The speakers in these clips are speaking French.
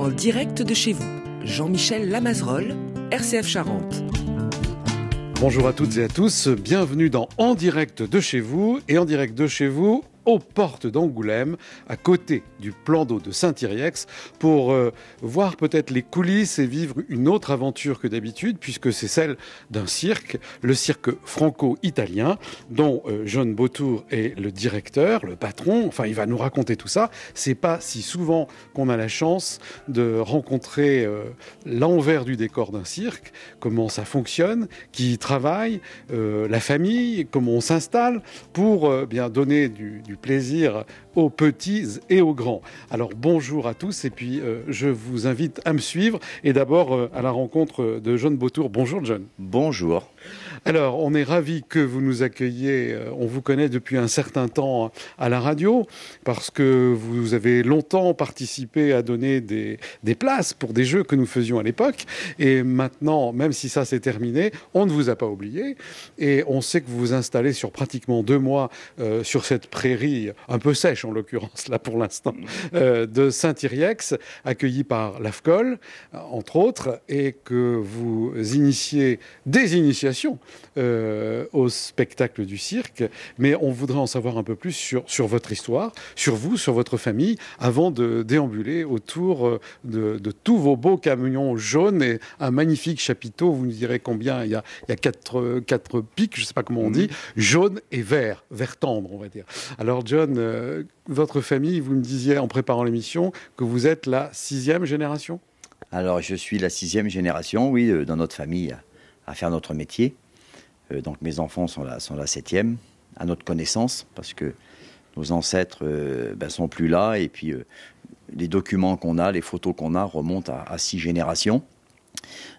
en direct de chez vous. Jean-Michel Lamazerolle, RCF Charente. Bonjour à toutes et à tous, bienvenue dans En direct de chez vous, et en direct de chez vous, aux portes d'Angoulême, à côté du plan d'eau de Saint-Yrieix, pour voir peut-être les coulisses et vivre une autre aventure que d'habitude, puisque c'est celle d'un cirque, le cirque franco-italien, dont John Beautour est le directeur, le patron. Enfin, il va nous raconter tout ça. C'est pas si souvent qu'on a la chance de rencontrer l'envers du décor d'un cirque, comment ça fonctionne, qui y travaille, la famille, comment on s'installe pour bien donner du plaisir aux petits et aux grands. Alors bonjour à tous, et puis je vous invite à me suivre, et d'abord à la rencontre de John Beautour. Bonjour John. Bonjour. Alors on est ravis que vous nous accueilliez, on vous connaît depuis un certain temps à la radio, parce que vous avez longtemps participé à donner des places pour des jeux que nous faisions à l'époque, et maintenant, même si ça c'est terminé, on ne vous a pas oublié, et on sait que vous vous installez sur pratiquement 2 mois sur cette prairie un peu sèche en l'occurrence là pour l'instant de Saint-Yrieix, accueilli par l'AFCOL entre autres, et que vous initiez des initiations au spectacle du cirque. Mais on voudrait en savoir un peu plus sur votre histoire, sur vous, sur votre famille, avant de déambuler autour de tous vos beaux camions jaunes et un magnifique chapiteau. Vous nous direz combien il y a 4 pics, je ne sais pas comment on dit, jaune et vert tendre, on va dire. Alors John, votre famille, vous me disiez en préparant l'émission que vous êtes la 6e génération ? Alors je suis la 6e génération, oui, dans notre famille à faire notre métier. Donc mes enfants sont la 7e, à notre connaissance, parce que nos ancêtres sont plus là, et puis les documents qu'on a, les photos qu'on a remontent à 6 générations.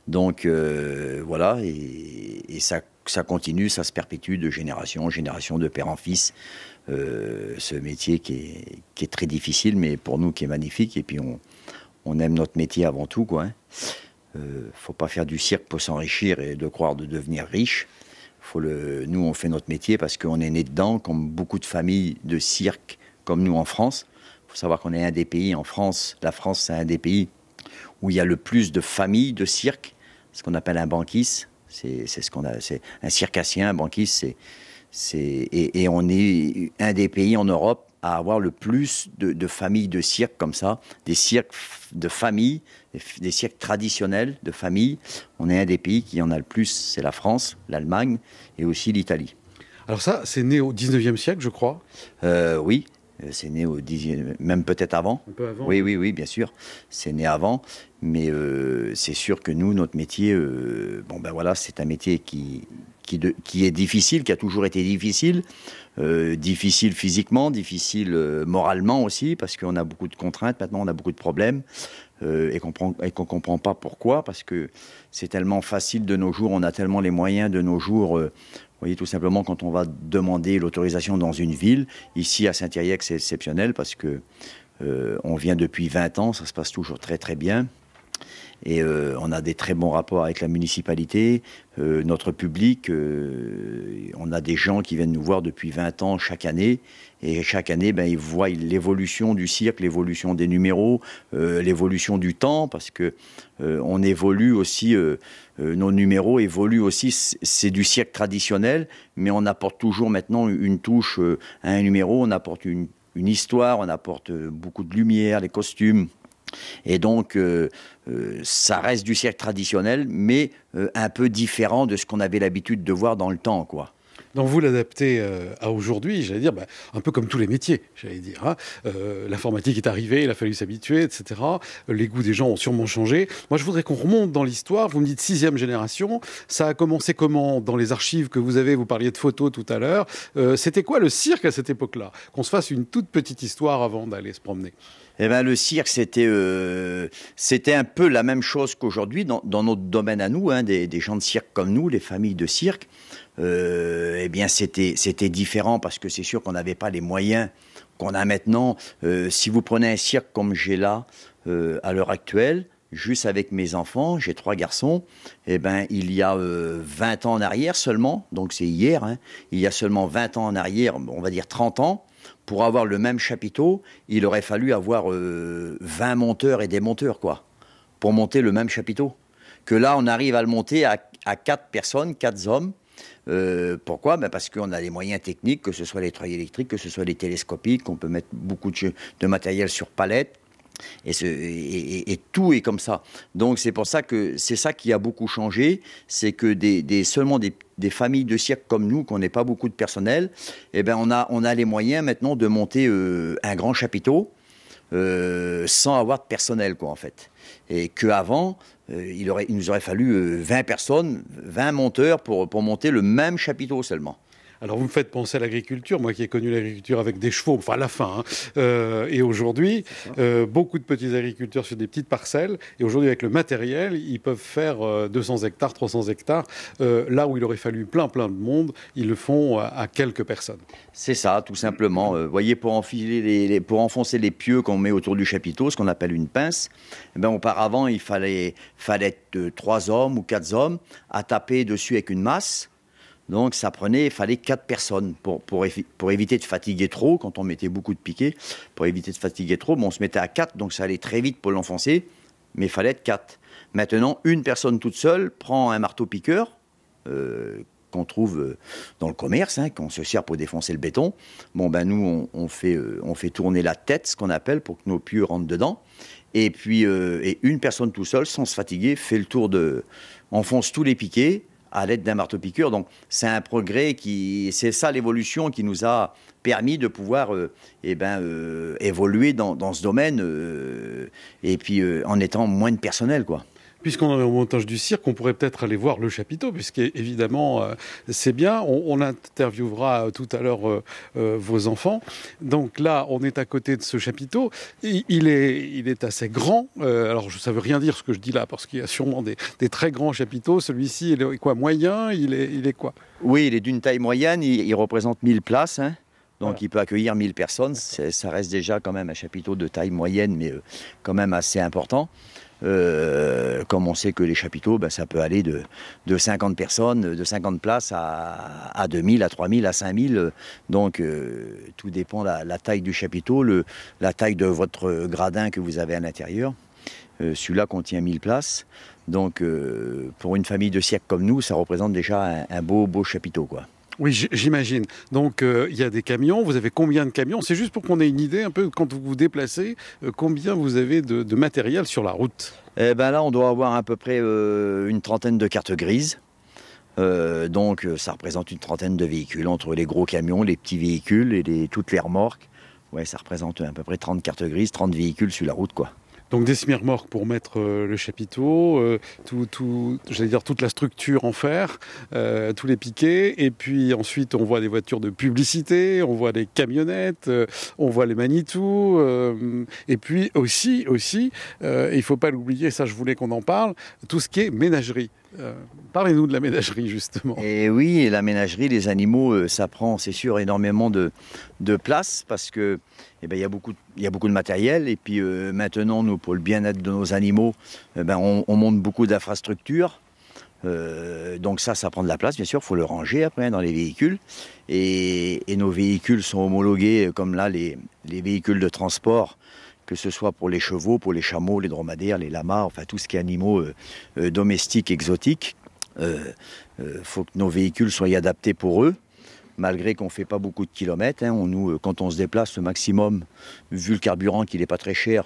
Donc voilà, et ça continue, ça se perpétue de génération en génération, de père en fils. Ce métier qui est très difficile, mais pour nous qui est magnifique. Et puis on aime notre métier avant tout, quoi. Faut pas faire du cirque pour s'enrichir et de croire de devenir riche. Nous, on fait notre métier parce qu'on est né dedans, comme beaucoup de familles de cirque, comme nous en France. Il faut savoir qu'on est un des pays en France. La France, c'est un des pays où il y a le plus de familles de cirque, ce qu'on appelle un banquis. C'est un circassien, un banquis. Et on est un des pays en Europe à avoir le plus de familles de cirque comme ça, des cirques de famille, des cirques traditionnels de famille. On est un des pays qui en a le plus, c'est la France, l'Allemagne et aussi l'Italie. Alors ça, c'est né au 19e siècle, je crois. Oui, c'est né au 10e, même peut-être avant. Un peu avant. Oui, bien sûr. C'est né avant, mais c'est sûr que nous, notre métier, c'est un métier qui est difficile, qui a toujours été difficile. Difficile physiquement, difficile moralement aussi, parce qu'on a beaucoup de contraintes, maintenant on a beaucoup de problèmes, et qu'on comprend pas pourquoi, parce que c'est tellement facile de nos jours, on a tellement les moyens de nos jours. Vous voyez, tout simplement, quand on va demander l'autorisation dans une ville, ici à Saint-Yrieix, c'est exceptionnel, parce que on vient depuis 20 ans, ça se passe toujours très très bien. Et on a des très bons rapports avec la municipalité, notre public. On a des gens qui viennent nous voir depuis 20 ans chaque année. Et chaque année, ils voient l'évolution du cirque, l'évolution des numéros, l'évolution du temps, parce que on évolue aussi, nos numéros évoluent aussi. C'est du cirque traditionnel, mais on apporte toujours maintenant une touche à un numéro. On apporte une histoire, on apporte beaucoup de lumière, les costumes. Et donc, ça reste du cirque traditionnel, mais un peu différent de ce qu'on avait l'habitude de voir dans le temps, quoi. Donc vous l'adaptez à aujourd'hui, j'allais dire, un peu comme tous les métiers, j'allais dire. Hein. L'informatique est arrivée, il a fallu s'habituer, etc. Les goûts des gens ont sûrement changé. Moi, je voudrais qu'on remonte dans l'histoire. Vous me dites 6e génération. Ça a commencé comment dans les archives que vous avez? Vous parliez de photos tout à l'heure. C'était quoi le cirque à cette époque-là? Qu'on se fasse une toute petite histoire avant d'aller se promener. Eh ben, le cirque, c'était un peu la même chose qu'aujourd'hui dans notre domaine à nous, hein, des gens de cirque comme nous, les familles de cirque. Eh bien, c'était différent parce que c'est sûr qu'on n'avait pas les moyens qu'on a maintenant. Si vous prenez un cirque comme j'ai là, à l'heure actuelle, juste avec mes enfants, j'ai 3 garçons, eh ben, il y a 20 ans en arrière seulement, donc c'est hier, hein, il y a seulement 20 ans en arrière, on va dire 30 ans, pour avoir le même chapiteau, il aurait fallu avoir 20 monteurs et des monteurs, quoi, pour monter le même chapiteau. Que là, on arrive à le monter à 4 personnes, 4 hommes. Pourquoi? Parce qu'on a les moyens techniques, que ce soit les treuils électriques, que ce soit les télescopiques, qu'on peut mettre beaucoup de matériel sur palette. Et tout est comme ça. Donc c'est pour ça que c'est ça qui a beaucoup changé, c'est que seulement des familles de cirque comme nous, qu'on n'ait pas beaucoup de personnel, eh ben on a les moyens maintenant de monter un grand chapiteau sans avoir de personnel, quoi, en fait. Et qu'avant, il nous aurait fallu 20 personnes, 20 monteurs pour monter le même chapiteau seulement. Alors vous me faites penser à l'agriculture, moi qui ai connu l'agriculture avec des chevaux, enfin à la fin. Et aujourd'hui, beaucoup de petits agriculteurs sur des petites parcelles. Et aujourd'hui, avec le matériel, ils peuvent faire 200 hectares, 300 hectares. Là où il aurait fallu plein de monde, ils le font à quelques personnes. C'est ça, tout simplement. Vous voyez, pour enfoncer les pieux qu'on met autour du chapiteau, ce qu'on appelle une pince, auparavant, il fallait 3 hommes ou 4 hommes à taper dessus avec une masse. Donc il fallait 4 personnes pour éviter de fatiguer trop, quand on mettait beaucoup de piquets, pour éviter de fatiguer trop, on se mettait à 4, donc ça allait très vite pour l'enfoncer, mais il fallait être 4. Maintenant, une personne toute seule prend un marteau-piqueur, qu'on trouve dans le commerce, qu'on se sert pour défoncer le béton. Nous, on fait tourner la tête, ce qu'on appelle, pour que nos pieux rentrent dedans. Et puis, une personne tout seul, sans se fatiguer, fait le tour enfonce tous les piquets, à l'aide d'un marteau-piqueur. Donc, c'est un progrès c'est ça l'évolution qui nous a permis de pouvoir évoluer dans ce domaine et puis en étant moins de personnel, quoi. Puisqu'on est au montage du cirque, on pourrait peut-être aller voir le chapiteau, puisqu'évidemment, c'est bien. On interviewera tout à l'heure vos enfants. Donc là, on est à côté de ce chapiteau. Il est assez grand. Alors, ça ne veut rien dire ce que je dis là, parce qu'il y a sûrement des très grands chapiteaux. Celui-ci, il est quoi, moyen? Il est quoi? Oui, il est d'une taille moyenne. Il représente 1000 places. Donc, voilà. Il peut accueillir 1000 personnes. Ça reste déjà quand même un chapiteau de taille moyenne, mais quand même assez important. Comme on sait que les chapiteaux, ça peut aller de 50 personnes, de 50 places à 2000, à 3000, à 5000. Donc, tout dépend de la taille du chapiteau, la taille de votre gradin que vous avez à l'intérieur. Celui-là contient 1000 places. Donc, pour une famille de cirque comme nous, ça représente déjà un beau chapiteau, quoi. Oui, j'imagine. Donc, il y a des camions. Vous avez combien de camions? C'est juste pour qu'on ait une idée, un peu, quand vous vous déplacez, combien vous avez de matériel sur la route? Là, on doit avoir à peu près une trentaine de cartes grises. Donc, ça représente une trentaine de véhicules, entre les gros camions, les petits véhicules et toutes les remorques. Ouais, ça représente à peu près 30 cartes grises, 30 véhicules sur la route, quoi. Donc des semi-remorques pour mettre le chapiteau, j'allais dire toute la structure en fer, tous les piquets, et puis ensuite on voit des voitures de publicité, on voit des camionnettes, on voit les Manitou, et puis aussi, il ne faut pas l'oublier, ça je voulais qu'on en parle, tout ce qui est ménagerie. Parlez-nous de la ménagerie, justement. Et oui, la ménagerie, les animaux, ça prend, c'est sûr, énormément de place parce que il y a beaucoup de matériel. Et puis maintenant, nous, pour le bien-être de nos animaux, on monte beaucoup d'infrastructures. Donc ça prend de la place, bien sûr, il faut le ranger après dans les véhicules. Et nos véhicules sont homologués, comme là, les véhicules de transport, que ce soit pour les chevaux, pour les chameaux, les dromadaires, les lamas, enfin tout ce qui est animaux domestiques, exotiques. Faut que nos véhicules soient adaptés pour eux, malgré qu'on ne fait pas beaucoup de kilomètres. Nous, quand on se déplace, le maximum, vu le carburant qui n'est pas très cher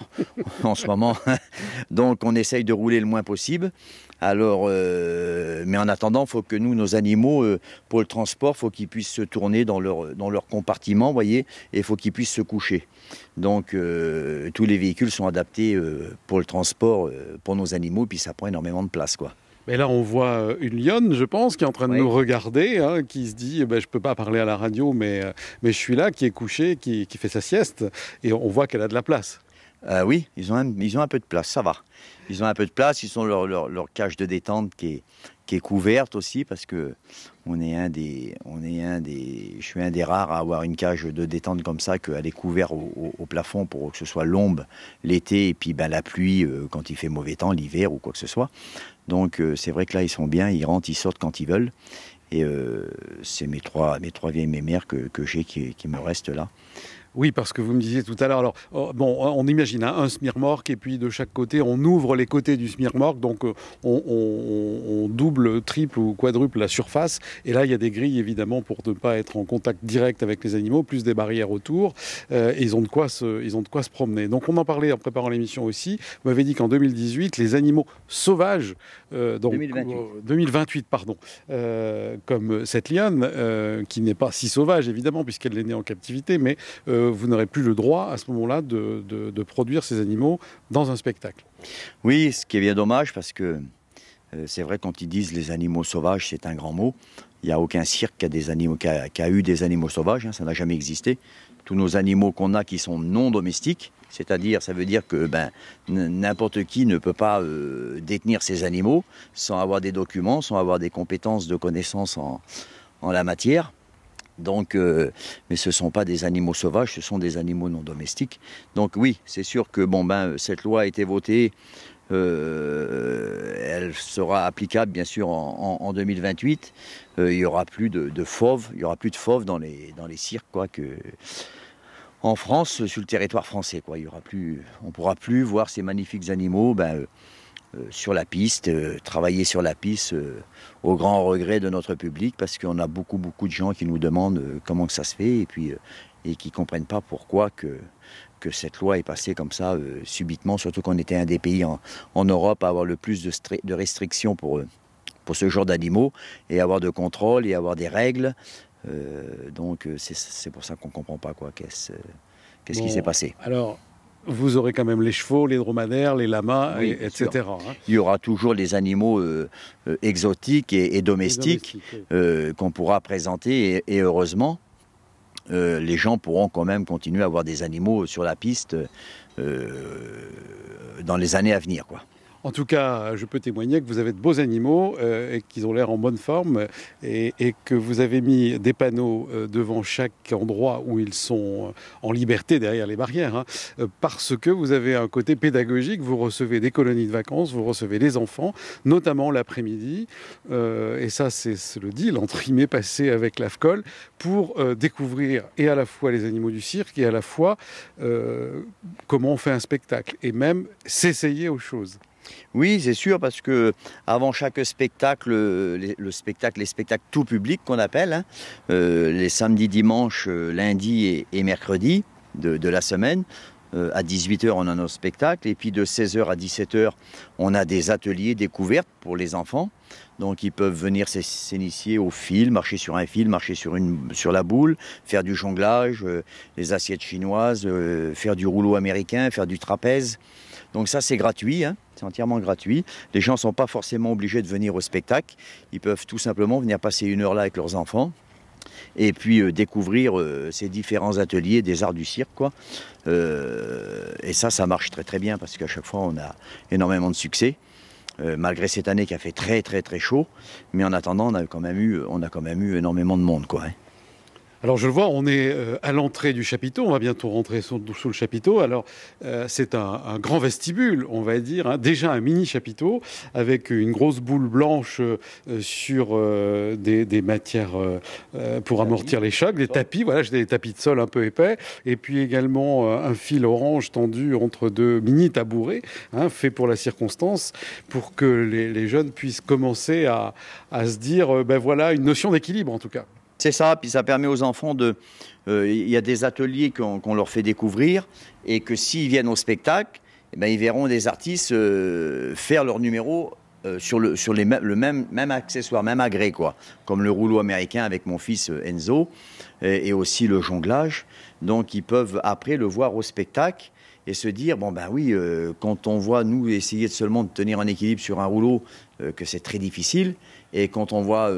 en ce moment, donc on essaye de rouler le moins possible. Alors, mais en attendant, il faut que nos animaux, pour le transport, il faut qu'ils puissent se tourner dans leur compartiment, vous voyez, et il faut qu'ils puissent se coucher. Donc, tous les véhicules sont adaptés pour le transport, pour nos animaux, puis ça prend énormément de place, quoi. Mais là, on voit une lionne, je pense, qui est en train de nous regarder, qui se dit je ne peux pas parler à la radio, mais je suis là, qui est couché, qui fait sa sieste, et on voit qu'elle a de la place. Oui, ils ont un peu de place, ça va. Ils ont un peu de place, ils ont leur cage de détente qui est couverte aussi, parce que je suis un des rares à avoir une cage de détente comme ça, qu'elle est couverte au plafond pour que ce soit l'ombre l'été, et puis la pluie quand il fait mauvais temps, l'hiver ou quoi que ce soit. Donc c'est vrai que là, ils sont bien, ils rentrent, ils sortent quand ils veulent. Et c'est mes trois vieilles mémères que j'ai qui me restent là. Oui, parce que vous me disiez tout à l'heure, alors, bon, on imagine un smirmorque et puis de chaque côté, on ouvre les côtés du smirmorque, donc on double, triple ou quadruple la surface. Et là, il y a des grilles, évidemment, pour ne pas être en contact direct avec les animaux, plus des barrières autour. Et ils ont de quoi se promener. Donc on en parlait en préparant l'émission aussi. Vous m'avez dit qu'en 2018, les animaux sauvages, donc 2028, pardon, comme cette lionne, qui n'est pas si sauvage, évidemment, puisqu'elle est née en captivité, mais vous n'aurez plus le droit à ce moment-là de produire ces animaux dans un spectacle. Oui, ce qui est bien dommage parce que c'est vrai quand ils disent les animaux sauvages, c'est un grand mot. Il n'y a aucun cirque qui a eu des animaux sauvages, hein, ça n'a jamais existé. Tous nos animaux qu'on a qui sont non domestiques, c'est-à-dire ça veut dire que n'importe qui ne peut pas détenir ces animaux sans avoir des documents, sans avoir des compétences de connaissances en la matière. Donc, mais ce ne sont pas des animaux sauvages, ce sont des animaux non domestiques. Donc oui, c'est sûr que cette loi a été votée, elle sera applicable bien sûr en 2028. Il n'y aura plus de fauves, il y aura plus de fauves dans les cirques, quoi, en France, sur le territoire français, quoi. On ne pourra plus voir ces magnifiques animaux sur la piste, travailler sur la piste au grand regret de notre public parce qu'on a beaucoup de gens qui nous demandent comment que ça se fait et qui ne comprennent pas pourquoi que cette loi est passée comme ça subitement, surtout qu'on était un des pays en Europe à avoir le plus de restrictions pour ce genre d'animaux et avoir de contrôle et avoir des règles. Donc c'est pour ça qu'on ne comprend pas qu'est-ce qui s'est passé. Alors, vous aurez quand même les chevaux, les dromadaires, les lamas, oui, etc. Hein. Il y aura toujours les animaux exotiques et domestiques qu'on pourra présenter et heureusement, les gens pourront quand même continuer à avoir des animaux sur la piste dans les années à venir, quoi. En tout cas, je peux témoigner que vous avez de beaux animaux et qu'ils ont l'air en bonne forme et que vous avez mis des panneaux devant chaque endroit où ils sont en liberté derrière les barrières, hein, parce que vous avez un côté pédagogique. Vous recevez des colonies de vacances, vous recevez des enfants, notamment l'après-midi. Et ça, c'est le deal entre guillemets passé avec l'AFCOL pour découvrir et à la fois les animaux du cirque et à la fois comment on fait un spectacle et même s'essayer aux choses. Oui, c'est sûr, parce que avant chaque spectacle, les spectacles tout public qu'on appelle, hein, les samedis, dimanches, lundis et mercredis de la semaine, à 18h, on a nos spectacles. Et puis de 16h à 17h, on a des ateliers découvertes pour les enfants. Donc ils peuvent venir s'initier au fil, marcher sur un fil, marcher sur la boule, faire du jonglage, les assiettes chinoises, faire du rouleau américain, faire du trapèze. Donc ça, c'est gratuit, hein, c'est entièrement gratuit. Les gens ne sont pas forcément obligés de venir au spectacle. Ils peuvent tout simplement venir passer une heure là avec leurs enfants et puis découvrir ces différents ateliers des arts du cirque, quoi. Et ça marche très très bien parce qu'à chaque fois, on a énormément de succès. Malgré cette année qui a fait très très très chaud, mais en attendant, on a quand même eu énormément de monde, quoi, hein. Alors je le vois, on est à l'entrée du chapiteau, on va bientôt rentrer sous le chapiteau. Alors c'est un grand vestibule, on va dire, hein, déjà un mini chapiteau avec une grosse boule blanche sur des matières pour amortir les chocs, des tapis, voilà, j'ai des tapis de sol un peu épais, et puis également un fil orange tendu entre deux mini tabourets, hein, fait pour la circonstance, pour que les jeunes puissent commencer à se dire, voilà, une notion d'équilibre en tout cas. C'est ça, puis ça permet aux enfants il y a des ateliers qu'on leur fait découvrir et que s'ils viennent au spectacle, ils verront des artistes faire leur numéro sur le même accessoire, même agrès, quoi. Comme le rouleau américain avec mon fils Enzo et aussi le jonglage. Donc ils peuvent après le voir au spectacle et se dire, quand on voit nous essayer seulement de tenir un équilibre sur un rouleau, que c'est très difficile. Et quand on voit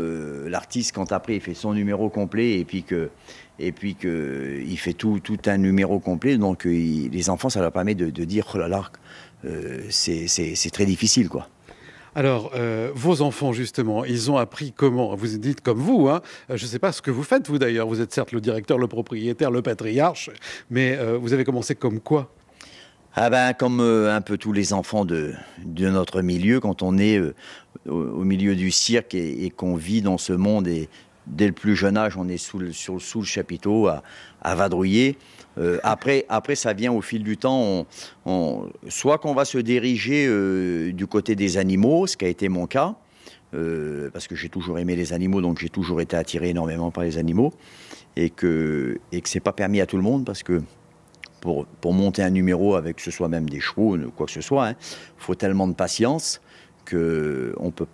l'artiste, quand après il fait son numéro complet et puis que il fait tout un numéro complet, donc les enfants, ça leur permet de dire oh là là, c'est très difficile, quoi. Alors, vos enfants, justement, ils ont appris comment? Vous dites comme vous, hein. Je ne sais pas ce que vous faites, vous d'ailleurs. Vous êtes certes le directeur, le propriétaire, le patriarche, mais vous avez commencé comme quoi? Comme un peu tous les enfants de notre milieu, quand on est au milieu du cirque et qu'on vit dans ce monde, et dès le plus jeune âge, on est sous le chapiteau à vadrouiller. Après, ça vient au fil du temps. Soit qu'on va se diriger du côté des animaux, ce qui a été mon cas, parce que j'ai toujours aimé les animaux, donc j'ai toujours été attiré énormément par les animaux, et que c'est pas permis à tout le monde, parce que pour monter un numéro avec, que ce soit même des chevaux, quoi que ce soit, il faut tellement de patience qu'on peut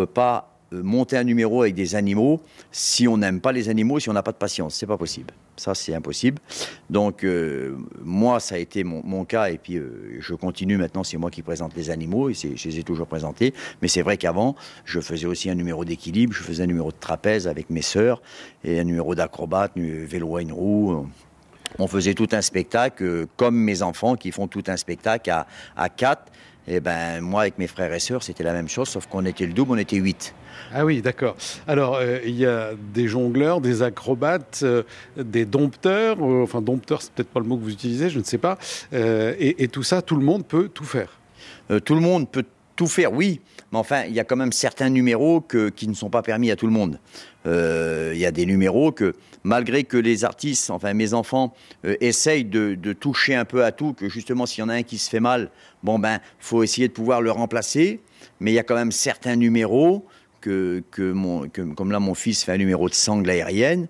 pas monter un numéro avec des animaux si on n'aime pas les animaux, si on n'a pas de patience. C'est pas possible. Ça, c'est impossible. Donc, moi, ça a été mon cas, et puis je continue maintenant, c'est moi qui présente les animaux, et je les ai toujours présentés. Mais c'est vrai qu'avant, je faisais aussi un numéro d'équilibre, je faisais un numéro de trapèze avec mes sœurs, et un numéro d'acrobate, vélo à une roue. On faisait tout un spectacle, comme mes enfants qui font tout un spectacle à 4. Et ben moi, avec mes frères et sœurs, c'était la même chose, sauf qu'on était le double, on était 8. Ah oui, d'accord. Alors, il y a des jongleurs, des acrobates, des dompteurs. Enfin, dompteurs, c'est peut-être pas le mot que vous utilisez, je ne sais pas. Et tout ça, tout le monde peut tout faire. Tout le monde peut tout faire, oui. Mais enfin, il y a quand même certains numéros qui ne sont pas permis à tout le monde. Il y a des numéros que, malgré que les artistes, enfin mes enfants, essayent de toucher un peu à tout, que justement, s'il y en a un qui se fait mal, faut essayer de pouvoir le remplacer. Mais il y a quand même certains numéros comme là, mon fils fait un numéro de sangle aérienne.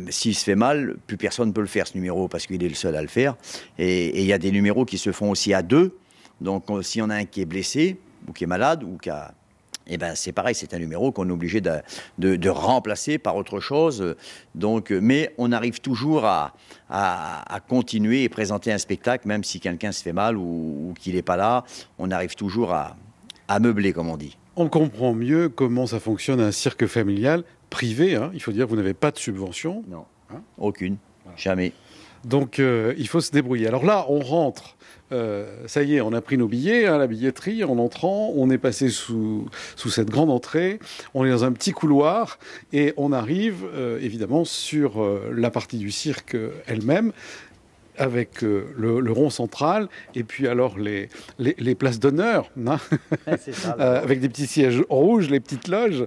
S'il se fait mal, plus personne ne peut le faire, ce numéro, parce qu'il est le seul à le faire. Et il y a des numéros qui se font aussi à 2. Donc, s'il y en a un qui est blessé, ou qui est malade, ou qui a... c'est pareil, c'est un numéro qu'on est obligé de remplacer par autre chose. Donc, mais on arrive toujours à continuer et présenter un spectacle, même si quelqu'un se fait mal ou qu'il n'est pas là. On arrive toujours à meubler, comme on dit. On comprend mieux comment ça fonctionne un cirque familial privé. Il faut dire que vous n'avez pas de subvention. Non, aucune, voilà. Jamais. Donc, il faut se débrouiller. Alors là, on rentre. Ça y est, on a pris nos billets à la billetterie. En entrant, on est passé sous cette grande entrée. On est dans un petit couloir et on arrive évidemment sur la partie du cirque elle-même, avec le rond central, et puis alors les places d'honneur, c'est ça, avec des petits sièges rouges, les petites loges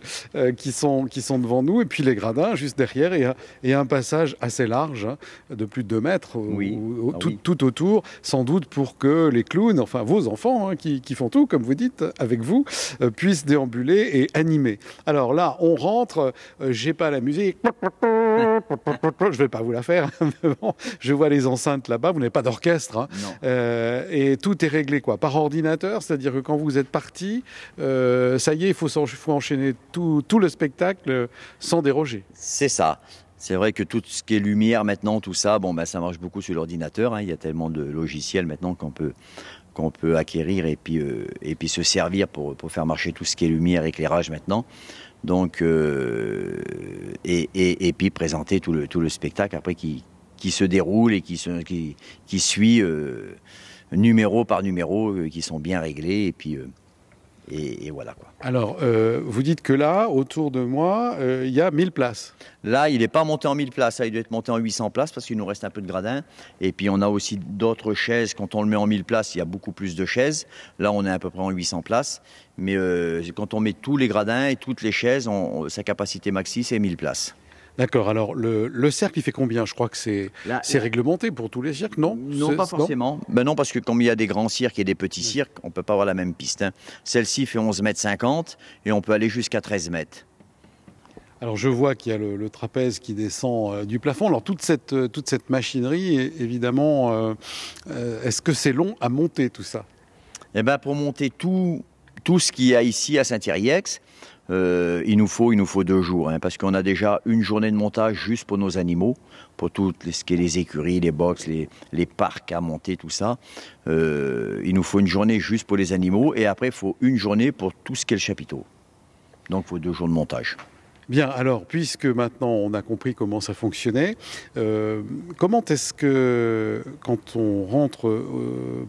qui sont devant nous, et puis les gradins juste derrière, et un passage assez large, de plus de 2 mètres, tout autour, sans doute pour que les clowns, enfin vos enfants, qui font tout, comme vous dites, avec vous, puissent déambuler et animer. Alors là, on rentre, j'ai pas la musique, je vais pas vous la faire, mais bon, je vois les enceintes là-bas, vous n'avez pas d'orchestre, et tout est réglé par ordinateur, c'est-à-dire que quand vous êtes parti, ça y est, il faut enchaîner tout le spectacle sans déroger. C'est ça. C'est vrai que tout ce qui est lumière maintenant, tout ça, ça marche beaucoup sur l'ordinateur. Il y a tellement de logiciels maintenant qu'on peut acquérir et puis se servir pour faire marcher tout ce qui est lumière, éclairage maintenant. Donc, et puis présenter tout le spectacle après qui se déroule et qui suit numéro par numéro, qui sont bien réglés, et puis et voilà quoi. Alors, vous dites que là, autour de moi, il y a 1000 places. Là, il n'est pas monté en 1000 places, il doit être monté en 800 places parce qu'il nous reste un peu de gradins. Et puis on a aussi d'autres chaises. Quand on le met en 1000 places, il y a beaucoup plus de chaises. Là, on est à peu près en 800 places. Mais quand on met tous les gradins et toutes les chaises, sa capacité maxi, c'est 1000 places. D'accord. Alors, le cercle, il fait combien? Je crois que c'est réglementé pour tous les cirques, non? Non, pas forcément. Non, parce que comme il y a des grands cirques et des petits cirques, on ne peut pas avoir la même piste. Celle-ci fait 11,50 m et on peut aller jusqu'à 13 mètres. Alors, je vois qu'il y a le trapèze qui descend du plafond. Alors, toute cette machinerie, évidemment, est-ce que c'est long à monter, tout ça? Pour monter tout ce qu'il y a ici à Saint-Thierry-Ex, il nous faut 2 jours, parce qu'on a déjà une journée de montage juste pour nos animaux, pour tout ce qui est les écuries, les box, les parcs à monter, tout ça. Il nous faut une journée juste pour les animaux, et après il faut une journée pour tout ce qui est le chapiteau. Donc il faut 2 jours de montage. Bien, alors, puisque maintenant on a compris comment ça fonctionnait, comment est-ce que, quand on rentre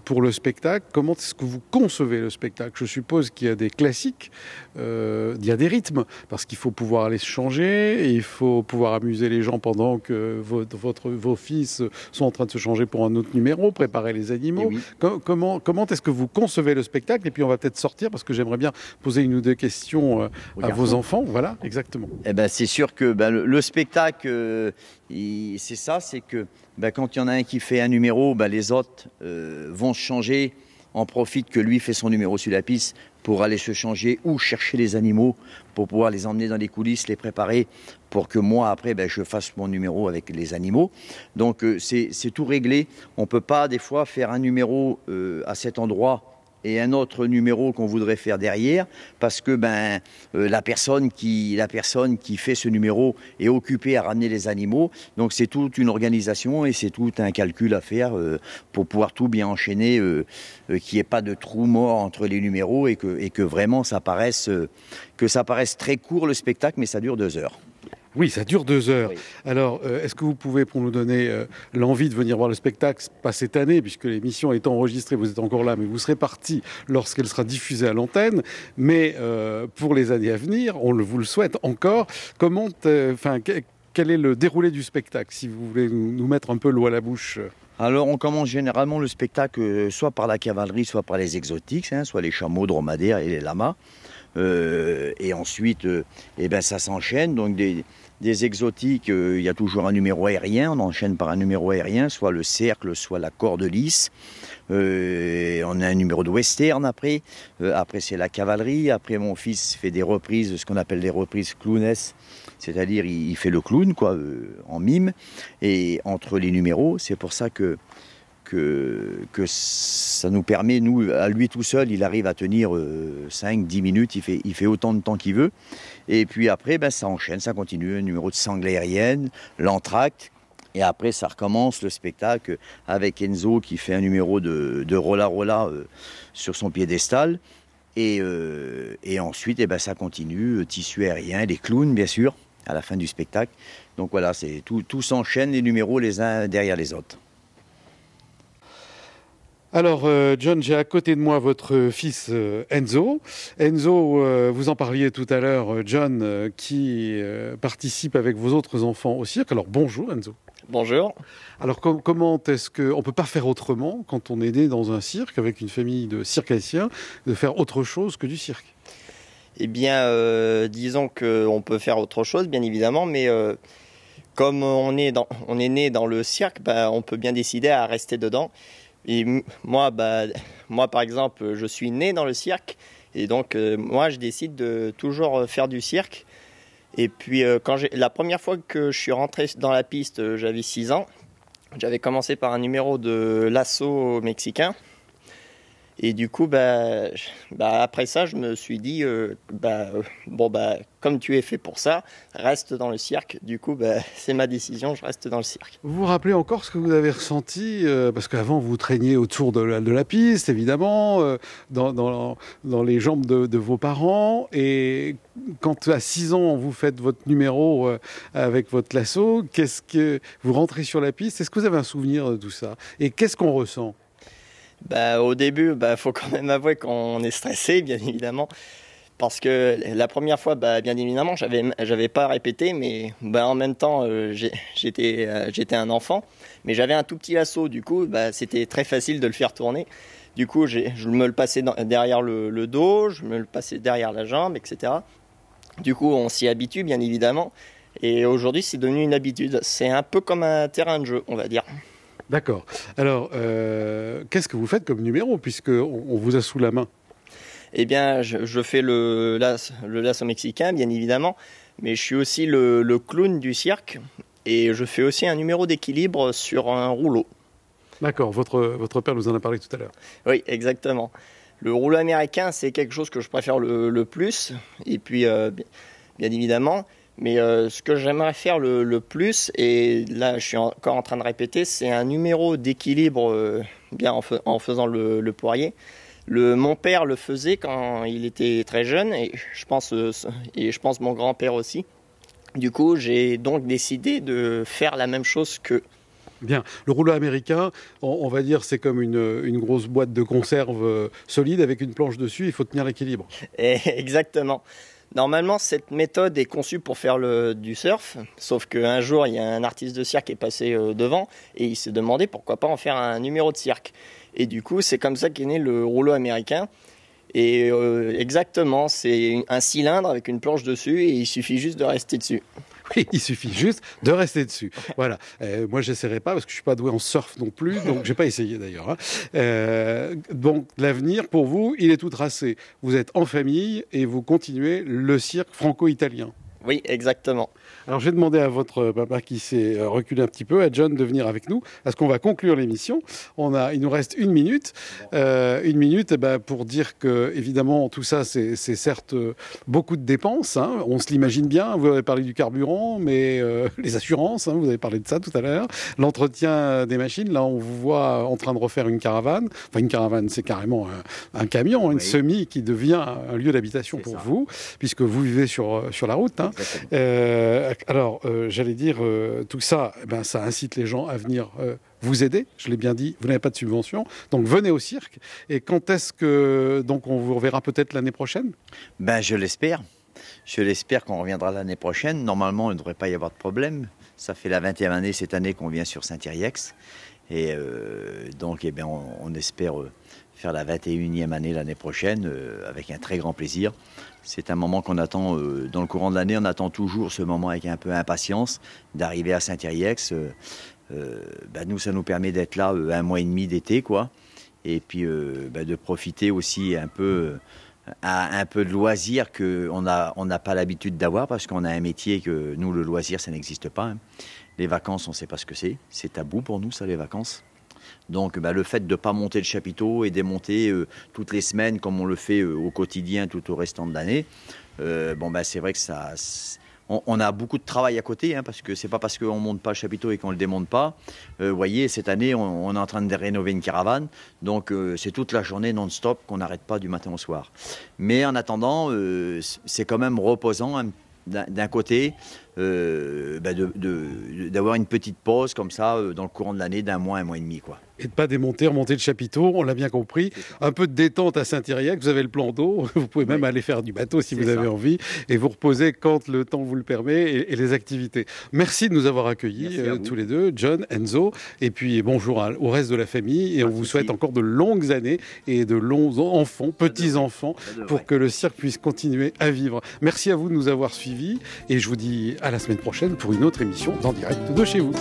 pour le spectacle, comment est-ce que vous concevez le spectacle? Je suppose qu'il y a des classiques, il y a des rythmes, parce qu'il faut pouvoir aller se changer, et il faut pouvoir amuser les gens pendant que vos fils sont en train de se changer pour un autre numéro, préparer les animaux. Oui. Comment est-ce que vous concevez le spectacle? Et puis on va peut-être sortir, parce que j'aimerais bien poser une ou deux questions à vos enfants. Voilà, exactement. Eh ben, c'est sûr que le spectacle, c'est ça, c'est que quand il y en a un qui fait un numéro, les autres vont se changer, en profitent que lui fait son numéro sur la piste pour aller se changer ou chercher les animaux pour pouvoir les emmener dans les coulisses, les préparer pour que moi, après, je fasse mon numéro avec les animaux. Donc, c'est tout réglé. On ne peut pas, des fois, faire un numéro à cet endroit et un autre numéro qu'on voudrait faire derrière, parce que la personne qui fait ce numéro est occupée à ramener les animaux. Donc c'est toute une organisation et c'est tout un calcul à faire pour pouvoir tout bien enchaîner, qu'il n'y ait pas de trou mort entre les numéros et que vraiment ça paraisse très court le spectacle, mais ça dure 2 heures. Oui, ça dure 2 heures. Oui. Alors, est-ce que vous pouvez, pour nous donner l'envie de venir voir le spectacle, pas cette année, puisque l'émission est enregistrée, vous êtes encore là, mais vous serez parti lorsqu'elle sera diffusée à l'antenne, mais pour les années à venir, vous le souhaite encore. Quel est le déroulé du spectacle, si vous voulez nous mettre un peu l'eau à la bouche? Alors, on commence généralement le spectacle soit par la cavalerie, soit par les exotiques, soit les chameaux, dromadaires et les lamas. Et ensuite, ça s'enchaîne. Donc, des exotiques, il y a toujours un numéro aérien. On enchaîne par un numéro aérien, soit le cercle, soit la corde lisse. On a un numéro de western après. Après, c'est la cavalerie. Après, mon fils fait des reprises, ce qu'on appelle des reprises clownesses. C'est-à-dire, il fait le clown, en mime. Et entre les numéros, c'est pour ça que ça nous permet, nous, à lui tout seul, il arrive à tenir 5-10 minutes, il fait autant de temps qu'il veut. Et puis après, ça enchaîne, ça continue, un numéro de sangle aérienne, l'entracte. Et après, ça recommence le spectacle avec Enzo qui fait un numéro de rolla-rolla sur son piédestal. Et ensuite, ça continue, tissu aérien, les clowns, bien sûr, à la fin du spectacle. Donc voilà, tout s'enchaîne, les numéros les uns derrière les autres. Alors, John, j'ai à côté de moi votre fils Enzo. Enzo, vous en parliez tout à l'heure, John, qui participe avec vos autres enfants au cirque. Alors, bonjour Enzo. Bonjour. Alors, comment est-ce qu'on ne peut pas faire autrement quand on est né dans un cirque avec une famille de circassiens, de faire autre chose que du cirque? Eh bien, disons qu'on peut faire autre chose, bien évidemment, mais comme on est né dans le cirque, on peut bien décider à rester dedans. Et moi, par exemple, je suis né dans le cirque et donc moi, je décide de toujours faire du cirque. Et puis, la première fois que je suis rentré dans la piste, j'avais 6 ans. J'avais commencé par un numéro de lasso mexicain. Et du coup, après ça, je me suis dit, comme tu es fait pour ça, reste dans le cirque. Du coup, c'est ma décision, je reste dans le cirque. Vous vous rappelez encore ce que vous avez ressenti parce qu'avant, vous traîniez autour de la piste, évidemment, dans les jambes de vos parents. Et quand à 6 ans, vous faites votre numéro avec votre lasso, qu'est-ce que vous rentrez sur la piste? Est-ce que vous avez un souvenir de tout ça? Et qu'est-ce qu'on ressent? Au début, faut quand même avouer qu'on est stressé, bien évidemment, parce que la première fois, bien évidemment, j'avais pas répété, mais en même temps, j'étais un enfant, mais j'avais un tout petit lasso, du coup, c'était très facile de le faire tourner. Du coup, je me le passais derrière le dos, je me le passais derrière la jambe, etc. Du coup, on s'y habitue, bien évidemment, et aujourd'hui, c'est devenu une habitude. C'est un peu comme un terrain de jeu, on va dire. D'accord. Alors, qu'est-ce que vous faites comme numéro, puisqu'on vous a sous la main? Eh bien, je fais le lasso mexicain, bien évidemment, mais je suis aussi le clown du cirque et je fais aussi un numéro d'équilibre sur un rouleau. D'accord, votre père nous en a parlé tout à l'heure. Oui, exactement. Le rouleau américain, c'est quelque chose que je préfère le plus, et puis, bien évidemment, mais ce que j'aimerais faire le plus, et là je suis encore en train de répéter, c'est un numéro d'équilibre bien en faisant le poirier. Mon père le faisait quand il était très jeune, et je pense mon grand-père aussi. Du coup, j'ai donc décidé de faire la même chose qu'eux. Bien. Le rouleau américain, on va dire, c'est comme une grosse boîte de conserve solide avec une planche dessus. Il faut tenir l'équilibre. Exactement. Normalement, cette méthode est conçue pour faire du surf, sauf qu'un jour, il y a un artiste de cirque qui est passé devant et il s'est demandé pourquoi pas en faire un numéro de cirque. Et du coup, c'est comme ça qu'est né le rouleau américain. Et exactement, c'est un cylindre avec une planche dessus et il suffit juste de rester dessus. Oui, il suffit juste de rester dessus. Voilà. Moi, j'essaierai pas parce que je suis pas doué en surf non plus, donc j'ai pas essayé d'ailleurs. Donc l'avenir pour vous, il est tout tracé. Vous êtes en famille et vous continuez le cirque franco-italien. Oui, exactement. Alors j'ai demandé à votre papa qui s'est reculé un petit peu, à John, de venir avec nous, parce qu'on va conclure l'émission. Il nous reste une minute. Pour dire que, évidemment, tout ça, c'est certes beaucoup de dépenses. Hein. On se l'imagine bien. Vous avez parlé du carburant, mais les assurances, hein, vous avez parlé de ça tout à l'heure. L'entretien des machines. Là, on vous voit en train de refaire une caravane. Enfin, une caravane, c'est carrément un camion, une semi qui devient un lieu d'habitation pour vous, puisque vous vivez sur la route. Hein. Alors, j'allais dire, tout ça, ça incite les gens à venir vous aider. Je l'ai bien dit, vous n'avez pas de subvention. Donc, venez au cirque. Et quand est-ce que on vous reverra peut-être l'année prochaine ? Je l'espère. Je l'espère qu'on reviendra l'année prochaine. Normalement, il ne devrait pas y avoir de problème. Ça fait la 20e année cette année qu'on vient sur Saint-Yrieix. Et on espère faire la 21e année l'année prochaine avec un très grand plaisir. C'est un moment qu'on attend dans le courant de l'année. On attend toujours ce moment avec un peu impatience d'arriver à Saint-Yrieix. Nous, ça nous permet d'être là un mois et demi d'été, quoi. Et puis de profiter aussi un peu de loisirs qu'on n'a pas l'habitude d'avoir parce qu'on a un métier que nous, le loisir, ça n'existe pas. Hein. Les vacances, on ne sait pas ce que c'est. C'est tabou pour nous, ça, les vacances. Donc le fait de ne pas monter le chapiteau et démonter toutes les semaines comme on le fait au quotidien tout au restant de l'année, c'est vrai que ça... On a beaucoup de travail à côté, hein, parce que c'est pas parce qu'on ne monte pas le chapiteau et qu'on ne le démonte pas. Vous voyez, cette année, on est en train de rénover une caravane, donc c'est toute la journée non-stop qu'on n'arrête pas du matin au soir. Mais en attendant, c'est quand même reposant d'un côté, d'avoir une petite pause comme ça dans le courant de l'année d'un mois et demi, quoi. Et de ne pas remonter le chapiteau, on l'a bien compris. Un peu de détente à Saint-Yrieix, vous avez le plan d'eau, vous pouvez même aller faire du bateau si vous avez envie, et vous reposer quand le temps vous le permet, et les activités. Merci de nous avoir accueillis tous les deux, John, Enzo, et puis bonjour au reste de la famille, et on vous souhaite encore de longues années et de longs enfants, petits-enfants, pour que le cirque puisse continuer à vivre. Merci à vous de nous avoir suivis, et je vous dis à la semaine prochaine pour une autre émission d'En Direct de chez vous.